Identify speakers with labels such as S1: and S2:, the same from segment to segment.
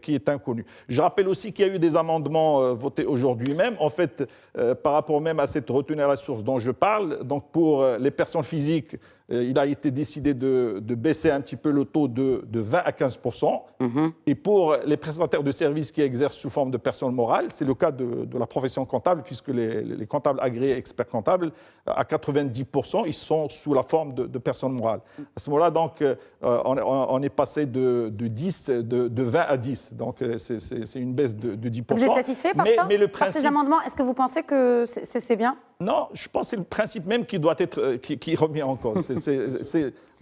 S1: qui est inconnu. Je rappelle aussi qu'il y a eu des amendements votés aujourd'hui même, en fait, par rapport même à cette retenue à la source dont je parle. Donc pour les personnes physiques, il a été décidé de baisser un petit peu le taux de 20 à 15%. Et pour les prestataires de services qui exercent sous forme de personnes morales, c'est le cas de la profession comptable, puisque les comptables agréés, experts comptables, à 90%, ils sont sous la forme de personnes morales. À ce moment-là, donc, on est passé de 20 à 10. Donc, c'est une baisse de 10%.
S2: Vous êtes satisfait par ça,
S1: mais le
S2: par ces amendements? Est-ce que vous pensez que c'est bien?
S1: Non, je pense que c'est le principe même qui doit être qui remet en cause.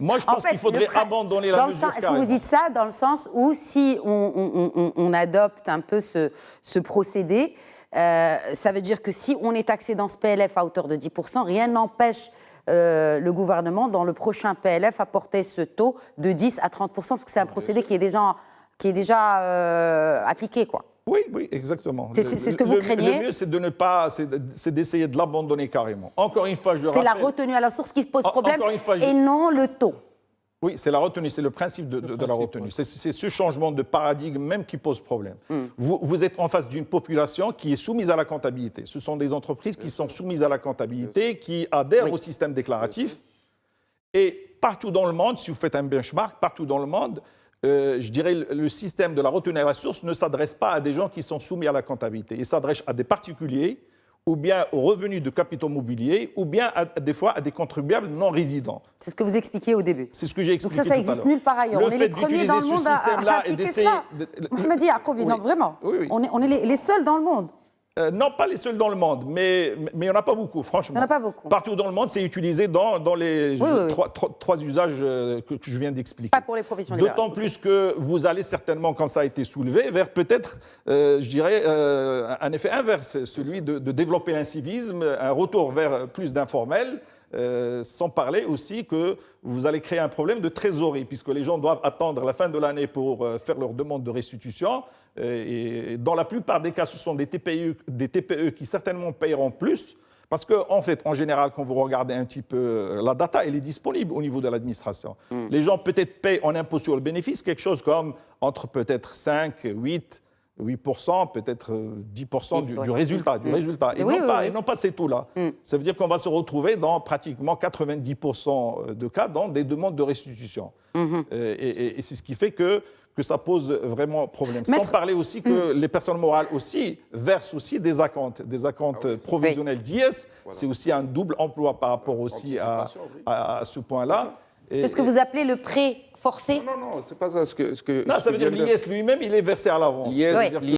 S1: Moi, je pense qu'il faudrait abandonner la mesure.
S2: Est-ce que vous dites ça dans le sens où si on adopte un peu ce procédé, ça veut dire que si on est taxé dans ce PLF à hauteur de 10%, rien n'empêche le gouvernement, dans le prochain PLF, à porter ce taux de 10 à 30%, parce que c'est un procédé qui est déjà appliqué, quoi.
S1: Oui, exactement.
S2: C'est ce que vous craignez.
S1: Le mieux, c'est d'essayer de l'abandonner carrément. Encore une fois, je le rappelle.
S2: C'est la retenue à la source qui se pose problème et non le taux.
S1: Oui, c'est la retenue, c'est le principe de la retenue. C'est ce changement de paradigme même qui pose problème. Vous êtes en face d'une population qui est soumise à la comptabilité. Ce sont des entreprises qui sont soumises à la comptabilité, qui adhèrent au système déclaratif. Et partout dans le monde, si vous faites un benchmark, partout dans le monde, je dirais le système de la retenue à la source ne s'adresse pas à des gens qui sont soumis à la comptabilité. Il s'adresse à des particuliers, ou bien aux revenus de capitaux mobiliers, ou bien des fois à des contribuables non résidents. C'est ce que vous expliquiez au début. C'est ce que j'ai expliqué tout à l'heure.
S2: Donc ça existe nulle part ailleurs. On est les premiers dans le monde à appliquer ça. Mohamed Yacoubi, non, vraiment.
S1: Oui.
S2: On est les seuls dans le monde.
S1: Non, pas les seuls dans le monde, mais il n'y en a pas beaucoup, franchement.
S2: Il n'y en a pas beaucoup.
S1: Partout dans le monde, c'est utilisé dans les trois usages que je viens d'expliquer.
S2: Pas pour les professions libérales.
S1: D'autant plus que vous allez certainement, comme ça a été soulevé, vers peut-être, je dirais, un effet inverse, celui de développer un civisme, un retour vers plus d'informel. Sans parler aussi que vous allez créer un problème de trésorerie, puisque les gens doivent attendre la fin de l'année pour faire leur demande de restitution. Et dans la plupart des cas, ce sont des TPE qui certainement paieront plus, parce qu'en fait, en général, quand vous regardez un petit peu la data, elle est disponible au niveau de l'administration. Les gens peut-être payent en impôt sur le bénéfice quelque chose comme entre peut-être 5, 8%, peut-être 10% du résultat. Et non pas ces taux-là. Ça veut dire qu'on va se retrouver dans pratiquement 90% de cas dans des demandes de restitution. Et c'est ce qui fait que ça pose vraiment problème. Sans parler aussi que les personnes morales aussi versent aussi des acomptes provisionnels d'IS. C'est aussi un double emploi par rapport aussi à ce point-là.
S2: C'est ce que vous appelez le prêt forcé?
S3: Non, c'est pas ça.
S1: Non, ça veut dire l'IS lui-même, il est versé à l'avance.